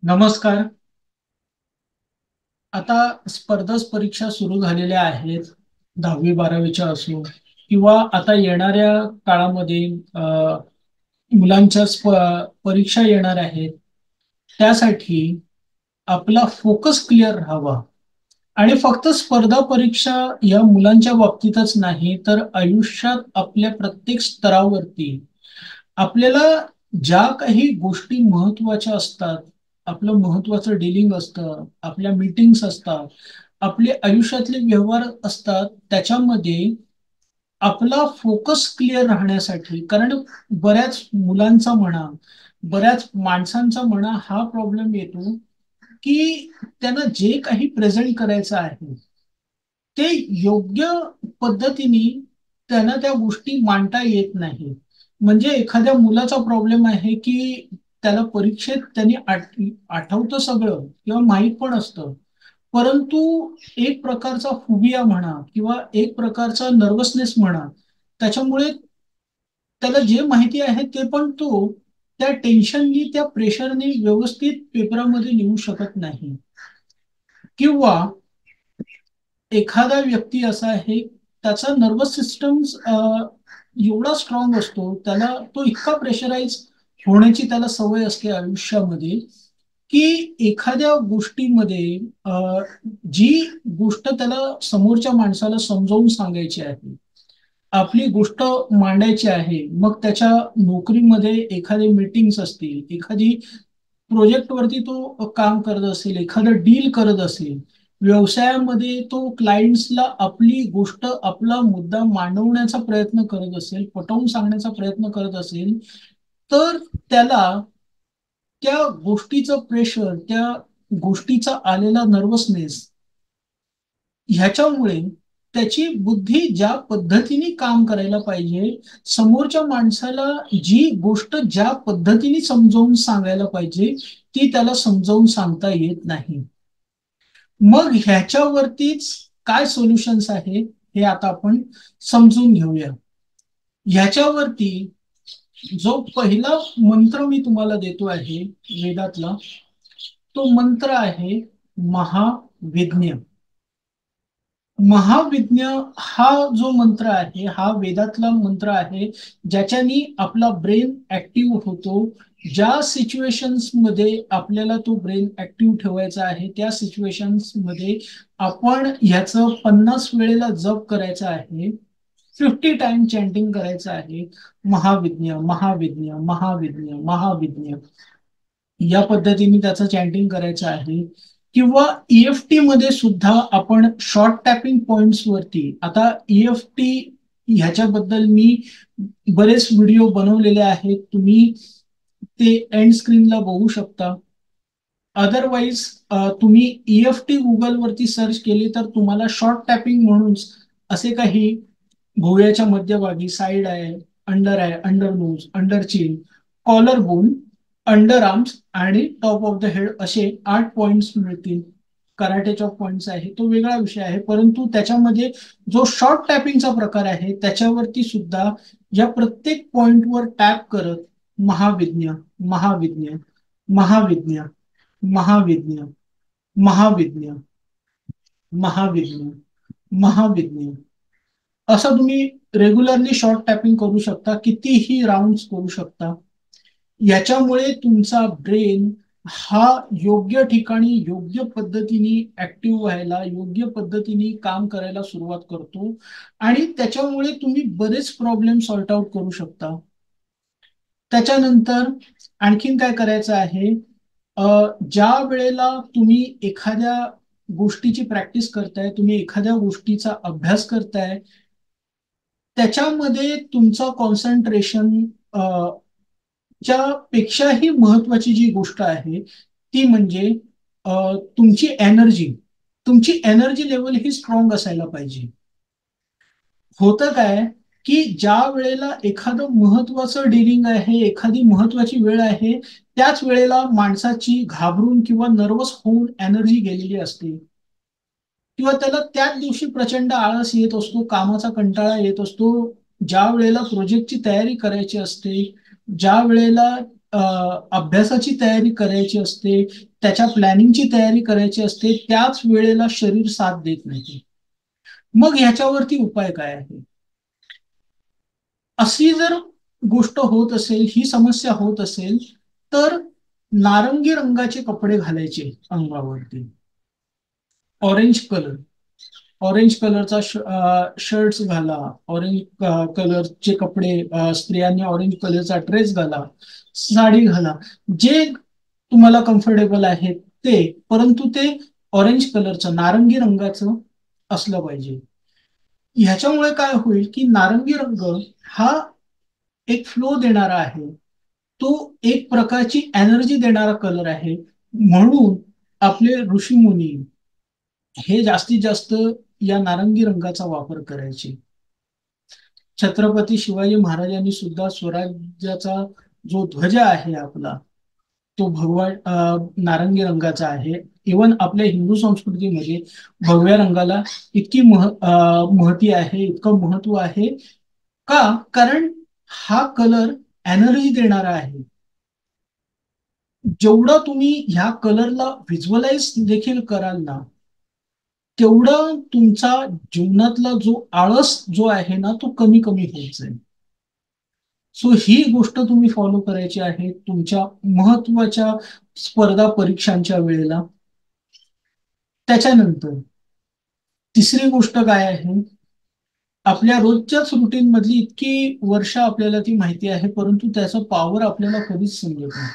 नमस्कार. आता स्पर्धा परीक्षा सुरू झालेल्या आहेत. 10वी 12वीच्या असो किंवा आता येणाऱ्या काळामध्ये मुलांच्या परीक्षा येणार आहेत. त्यासाठी आपला फोकस क्लिअर राहावा आणि फक्त स्पर्धा परीक्षा या मुलांच्या बाबतीतच नाही तर आयुष्यात आपल्या प्रत्येक स्तरावरती आपल्याला ज्या काही गोष्टी महत्वाच्या असतात, आपलं महत्वाचं डीलिंग असतं, आपल्या मीटिंग्स असतात, आपले आयुष्यातले व्यवहार असतात, त्याच्यामध्ये आपला फोकस क्लिअर राहण्यासाठी, कारण बऱ्याच मुलांचा म्हणा, बऱ्याच माणसांचा म्हणा, हा प्रॉब्लेम येतो की त्यांना जे काही प्रेझेंट करायचं आहे ते योग्य पद्धतीने त्यांना त्या गोष्टी मांडता येत नाही. म्हणजे एखाद्या मुलाचा प्रॉब्लेम आहे की त्याला परीक्षेत त्यांनी आठवतं सगळं किंवा माहीत पण असतं, परंतु एक प्रकारचा फुबिया म्हणा किंवा एक प्रकारचा नर्वसनेस म्हणा, त्याच्यामुळे त्याला जे माहिती आहे ते पण तो त्या टेन्शननी त्या प्रेशरने व्यवस्थित पेपरामध्ये लिहू शकत नाही. किंवा एखादा व्यक्ती असा आहे, त्याचा नर्वस सिस्टम एवढा स्ट्रॉंग असतो, त्याला तो इतका प्रेशराईज होण्याची त्याला सवय असते आयुष्यामध्ये की एखाद्या गोष्टीमध्ये जी गोष्ट त्याला समोरच्या माणसाला समजावून सांगायची आहे, आपली गोष्ट मांडायची आहे, मग त्याच्या नोकरीमध्ये एखादी मीटिंग्स असतील, एखादी प्रोजेक्टवरती तो काम करत असेल, एखादं डील करत असेल, व्यवसायामध्ये तो क्लायंट्सला आपली गोष्ट, आपला मुद्दा मांडवण्याचा प्रयत्न करत असेल, पटवून सांगण्याचा प्रयत्न करत असेल, तर त्याला त्या गोष्टीचं प्रेशर, त्या गोष्टीचा आलेला नर्वसनेस ह्याच्यामुळे त्याची बुद्धी ज्या पद्धतीने काम करायला पाहिजे, समोरच्या माणसाला जी गोष्ट ज्या पद्धतीने समजावून सांगायला पाहिजे ती त्याला समजावून सांगता येत नाही. मग ह्याच्यावरतीच काय सोल्युशन्स आहे हे आता आपण समजून घेऊया. ह्याच्यावरती जो पहिला मंत्र मी तुम्हाला देतो आहे वेदातला, तो मंत्र आहे महाविज्ञ. महाविज्ञ हा जो मंत्र आहे, हा वेदातला मंत्र आहे, ज्याच्यानी आपला ब्रेन ऍक्टिव्ह होतो. ज्या सिच्युएशन्स मध्ये आपल्याला तो ब्रेन ऍक्टिव्ह ठेवायचा आहे, त्या सिच्युएशन्स मध्ये आपण ह्याचं 50 वेळेला जप करायचं आहे, 50 टाइम चॅन्टिंग करायचं आहे. महाविज्ञ महाविज्ञ महाविज्ञ महाविज्ञ या पद्धतीने त्याचं चॅन्टिंग करायचं आहे. किंवा ईएफटी मध्ये सुद्धा आपण शॉर्ट टॅपिंग पॉइंट्स वरती, आता ईएफटी ह्याच्याबद्दल मी बरेच व्हिडिओ बनवलेले आहेत, तुम्ही ते एंड स्क्रीनला बघू शकता. अदरवाईज तुम्ही ईएफटी गुगल वरती सर्च केली तर तुम्हाला शॉर्ट टॅपिंग म्हणून असे काही भोवयाच्या मध्यभागी साईड आहे, अंडर आहे, अंडर नोज, अंडर चिन, कॉलर बोन, अंडर आर्म्स आणि टॉप ऑफ द हेड असे 8 पॉइंट्स मिळतील. कराटेच्या पॉइंट्स आहे, तो वेगळा विषय आहे, परंतु त्याच्यामध्ये जो शॉर्ट टॅपिंगचा प्रकार आहे त्याच्यावरती सुद्धा या प्रत्येक पॉइंटवर टॅप करत महाविज्ञ महाविज्ञ महाविज्ञ महाविज्ञ महाविज्ञ महाविज्ञ महाविज्ञ असं तुम्ही रेग्युलरली शॉर्ट टॅपिंग करू शकता, कितीही राऊंड्स करू शकता. याच्यामुळे तुमचा ब्रेन हा योग्य ठिकाणी योग्य पद्धतीने ऍक्टिव्ह व्हायला, योग्य पद्धतीने काम करायला सुरुवात करतो आणि त्याच्यामुळे तुम्ही बरेच प्रॉब्लेम सॉर्ट आउट करू शकता. त्याच्यानंतर आणखीन काय करायचं आहे, ज्या वेळेला तुम्ही एखाद्या गोष्टीची प्रॅक्टिस करताय, तुम्ही एखाद्या गोष्टीचा अभ्यास करताय, त्याच्यामध्ये तुमचं कॉन्सन्ट्रेशन च्या पेक्षाही महत्वाची जी गोष्ट आहे ती म्हणजे तुमची एनर्जी. तुमची एनर्जी लेवल ही स्ट्रॉंग असायला पाहिजे. होतं काय की ज्या वेळेला एखादं महत्वाचं डीलिंग आहे, एखादी महत्वाची वेळ आहे, त्याच वेळेला माणसाची घाबरून किंवा नर्वस होऊन एनर्जी गेलेली असते, किंवा त्याला त्याच दिवशी प्रचंड आळस येत असतो, कामाचा कंटाळा येत असतो. ज्या वेळेला प्रोजेक्टची तयारी करायची असते, ज्या वेळेला अभ्यासाची तयारी करायची असते, त्याच्या प्लॅनिंगची तयारी करायची असते, त्याच वेळेला शरीर साथ देत नाही. मग ह्याच्यावरती उपाय काय आहे? अशी जर गोष्ट होत असेल, ही समस्या होत असेल, तर नारंगी रंगाचे कपडे घालायचे अंगावरती. ऑरेंज कलर, ऑरेंज कलरचा शर्ट्स घाला, ऑरेंज कलरचे कपडे, स्त्रियांनी ऑरेंज कलरचा ड्रेस घाला, साडी घाला, जे तुम्हाला कम्फर्टेबल आहे ते, परंतु ते ऑरेंज कलरचं, नारंगी रंगाचं असलं पाहिजे. ह्याच्यामुळे काय होईल की नारंगी रंग हा एक फ्लो देणारा आहे, तो एक प्रकारची एनर्जी देणारा कलर आहे. म्हणून आपले ऋषीमुनी हे जास्तीत जास्त या नारंगी रंगाचा वापर करायचे. छत्रपती शिवाजी महाराजांनी सुद्धा स्वराज्याचा जो ध्वज आहे आपला, तो भगवा नारंगी रंगाचा आहे. इवन आपल्या हिंदू संस्कृतीमध्ये भगव्या रंगाला इतकी महती आहे, इतकं महत्व आहे. का? कारण हा कलर एनर्जी देणारा आहे. जेवढं तुम्ही ह्या कलरला व्हिज्युअलाइज देखील कराल ना, तेवढं तुमचा जीवनातला जो आळस जो आहे ना, तो कमी कमी होत जाईल. सो ही गोष्ट तुम्ही फॉलो करायची आहे तुमच्या महत्वाच्या स्पर्धा परीक्षांच्या वेळेला. त्याच्यानंतर तिसरी गोष्ट काय आहे? आपल्या रोजच्याच रुटीन मधली इतकी वर्ष आपल्याला ती माहिती आहे, परंतु त्याचं पॉवर आपल्याला कधीच समजत नाही.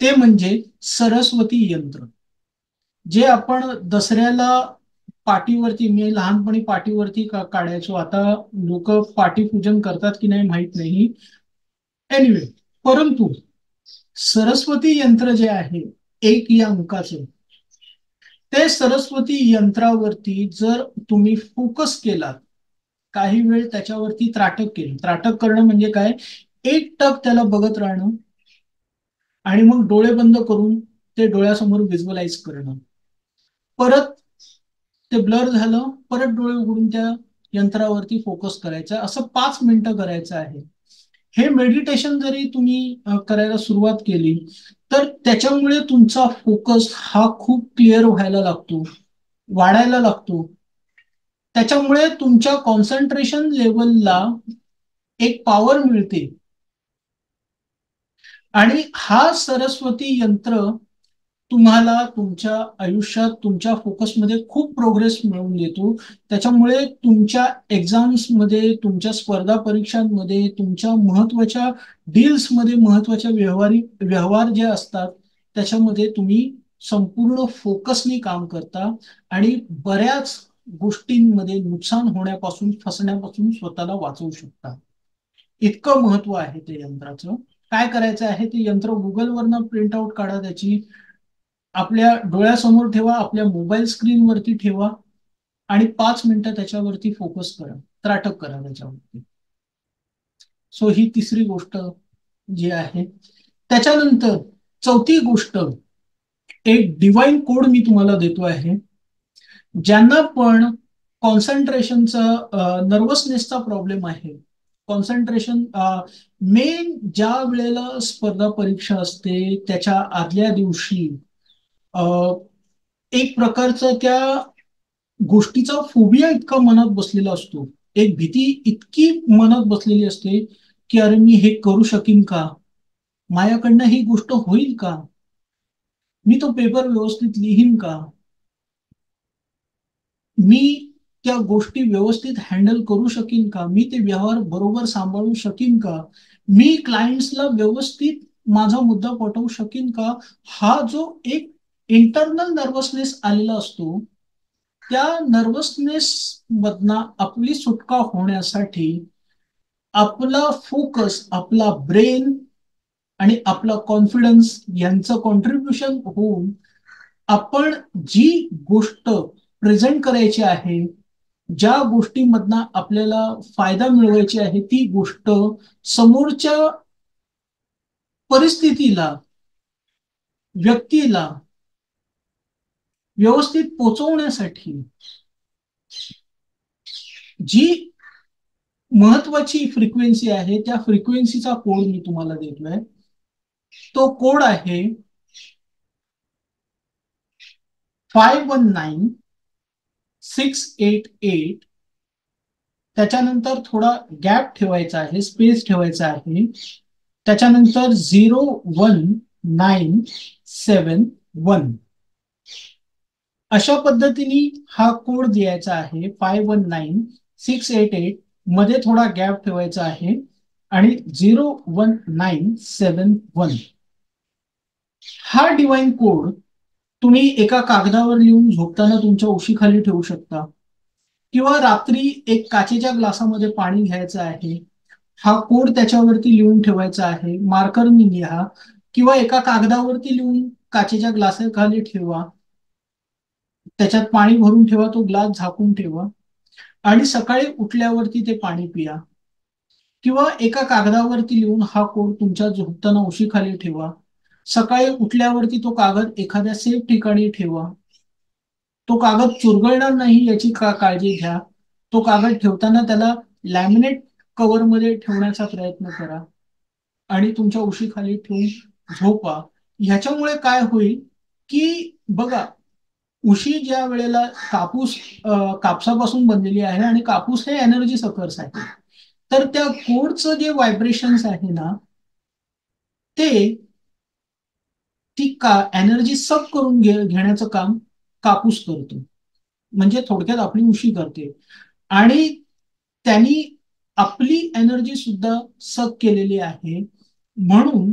ते म्हणजे सरस्वती यंत्र. जे आपण दसऱ्याला पाठीवरती, मी लहानपणी पाठीवरती काढायचो. आता लोक पाठीपूजन करतात की नाही माहित नाही. एनिवे, परंतु सरस्वती यंत्र जे आहे एक या अंकाचं, ते सरस्वती यंत्रावरती जर तुम्ही फोकस केलात, काही वेळ त्याच्यावरती त्राटक केलं. त्राटक करणं म्हणजे काय? एक टक त्याला बघत राहणं आणि मग डोळे बंद करून ते डोळ्यासमोर व्हिज्युअलाइज करणं. परत ते ब्लर झालं, परत डोळे उघडून त्या यंत्रावरती फोकस करायचं, असं 5 मिनिटं करायचं आहे. हे मेडिटेशन जरी तुम्ही करायला सुरुवात केली, तर त्याच्यामुळे तुमचा फोकस हा खूप क्लिअर व्हायला लागतो, वाढायला लागतो. त्याच्यामुळे तुमच्या कॉन्सन्ट्रेशन लेवलला एक पॉवर मिळते. आणि हा सरस्वती यंत्र तुम्हाला तुमच्या आयुष्यात तुमच्या फोकसमध्ये खूप प्रोग्रेस मिळवून देतो. त्याच्यामुळे तुमच्या एक्झाम्समध्ये, तुमच्या स्पर्धा परीक्षांमध्ये, तुमच्या महत्वाच्या डील्समध्ये, महत्वाच्या व्यवहार जे असतात त्याच्यामध्ये तुम्ही संपूर्ण फोकसनी काम करता आणि बऱ्याच गोष्टींमध्ये नुकसान होण्यापासून, फसण्यापासून स्वतःला वाचवू शकता. इतकं महत्व आहे ते यंत्राचं. काय करायचं आहे? ते यंत्र गुगलवरनं प्रिंट आउट काढा, त्याची आपल्या डोळ्यासमोर ठेवा, आपल्या मोबाईल स्क्रीनवरती ठेवा आणि 5 मिनिटं त्याच्यावरती फोकस करा, त्राटक करा त्याच्यावरती. सो ही तिसरी गोष्ट जी आहे. त्याच्यानंतर चौथी गोष्ट, एक डिवाइन कोड मी तुम्हाला देतो आहे. ज्यांना पण कॉन्सन्ट्रेशनचा, नर्वसनेसचा प्रॉब्लेम आहे, कॉन्सन्ट्रेशन मेन ज्या वेळेला स्पर्धा परीक्षा असते त्याच्या आदल्या दिवशी अ, एक प्रकारचा त्या गोष्टीचा फोबिया इतका मनात बसलेला असतो, एक भीती इतकी मनात बसलेली असते की अरे मी हे करू शकीन का, माझ्याकडनं ही गोष्ट होईल का, मी तो पेपर व्यवस्थित लिहीन का, मी त्या गोष्टी व्यवस्थित हँडल करू शकीन का, मी ते व्यवहार बरोबर सांभाळू शकीन का, मी क्लायंट्सला व्यवस्थित माझा मुद्दा पटवू शकीन का. हा जो एक इंटरनल नर्वसनेस आलेला असतो, त्या नर्वसनेस मधना आपली सुटका होण्यासाठी आपला फोकस, आपला ब्रेन आणि आपला कॉन्फिडन्स यांचं कॉन्ट्रीब्युशन होऊन आपण जी गोष्ट प्रेझेंट करायची आहे, ज्या गोष्टीमधनं आपल्याला फायदा मिळवायची आहे, ती गोष्ट समोरच्या परिस्थितीला, व्यक्तीला व्यवस्थित पोचवण्यासाठी जी महत्वाची फ्रिक्वेन्सी आहे, त्या फ्रिक्वेन्सीचा कोड मी तुम्हाला देतोय. तो कोड आहे 519688. त्याच्यानंतर थोडा गॅप ठेवायचा आहे, स्पेस ठेवायचा आहे. त्याच्यानंतर 01971. अशा पद्धतीने हा कोड द्यायचा आहे. 519688 मध्ये थोडा गॅप ठेवायचा आहे आणि 01971. हा डिवाइन कोड तुम्ही एका कागदावर लिहून झोपताना तुमच्या उशीखाली ठेवू शकता, किंवा रात्री एक काचेच्या ग्लासामध्ये पाणी घ्यायचं आहे, हा कोड त्याच्यावरती लिहून ठेवायचा आहे, मार्करनी लिहा किंवा एका कागदावरती लिहून काचेच्या ग्लासाखाली ठेवा. त्याच्यात पाणी भरून ठेवा, तो ग्लास झाकून ठेवा आणि सकाळी उठल्यावरती ते पाणी पिया. किंवा एका कागदावरती लिहून हा कोड तुमच्या झोपताना उशीखाली ठेवा. सकाळी उठल्यावरती तो कागद एखाद्या सेफ ठिकाणी ठेवा. तो कागद चुरगळणार नाही याची काळजी घ्या. तो कागद ठेवताना त्याला लॅमिनेट कव्हरमध्ये ठेवण्याचा प्रयत्न करा आणि तुमच्या उशीखाली ठेवून झोपा. ह्याच्यामुळे काय होईल की बघा, उशी ज्या वेळेला कापसापासून बनलेली आहे आणि कापूस हे एनर्जी सकर्स आहे, तर त्या कोडचं जे व्हायब्रेशन्स आहे ना, ते ती एनर्जी सब करून घेण्याचं काम कापूस करतो. म्हणजे थोडक्यात आपली उशी करते आणि त्यांनी आपली एनर्जी सुद्धा सक केलेली आहे. म्हणून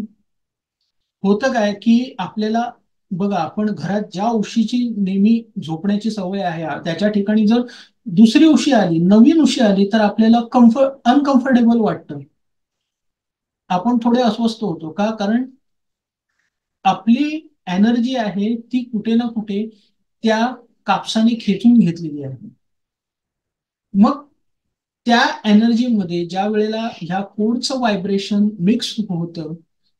होतं काय की आपल्याला बघा, आपण घरात ज्या उशीची नेहमी झोपण्याची सवय आहे त्याच्या ठिकाणी जर दुसरी उशी आली, नवीन उशी आली, तर आपल्याला अनकम्फर्टेबल वाटतं. आपण थोडे अस्वस्थ होतो का? कारण आपली एनर्जी आहे ती कुठे ना कुठे त्या कापसाने खेचून घेतलेली आहे. मग त्या एनर्जीमध्ये ज्या वेळेला ह्या कोडचं व्हायब्रेशन मिक्स होतं,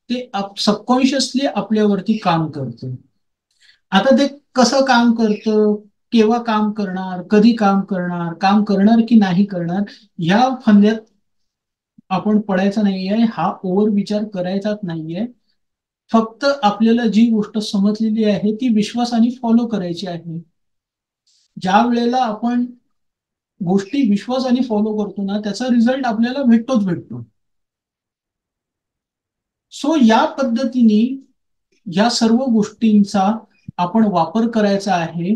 ते सबकॉन्शियसली आपल्यावरती काम करतं. आता ते कसं काम करतं, केव्हा काम करणार, कधी काम करणार की नाही करणार, ह्या फंद्यात आपण पडायचा नाहीये, हा ओव्हर विचार करायचाच नाहीये. फक्त आपल्याला जी गोष्ट समजलेली आहे ती विश्वासाने फॉलो करायची आहे. ज्या वेळेला आपण गोष्टी विश्वासाने फॉलो करतो ना, त्याचा रिझल्ट आपल्याला भेटतोच भेटतो. सो या पद्धतीने या सर्व गोष्टींचा आपण वापर करायचा आहे,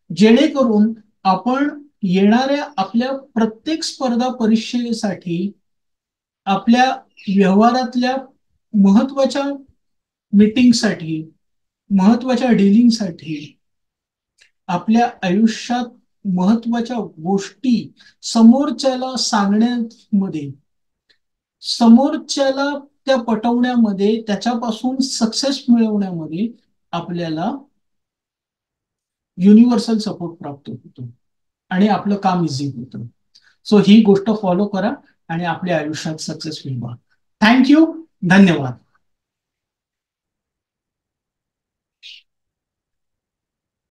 जेणेकरून आपण येणाऱ्या आपल्या प्रत्येक स्पर्धा परीक्षेसाठी, आपल्या व्यवहारातल्या महत्वाच्या मीटिंगसाठी, महत्वाच्या डीलिंगसाठी, आपल्या आयुष्यात महत्वाच्या गोष्टी समोरच्याला सांगण्यामध्ये, समोरच्याला त्या पटवण्यामध्ये, त्याच्यापासून सक्सेस मिळवण्यामध्ये आपल्याला युनिव्हर्सल सपोर्ट प्राप्त होतो आणि आपलं काम इझी होतं. सो ही गोष्ट फॉलो करा आणि आपल्या आयुष्यात सक्सेसफुल व्हा. थँक्यू. धन्यवाद.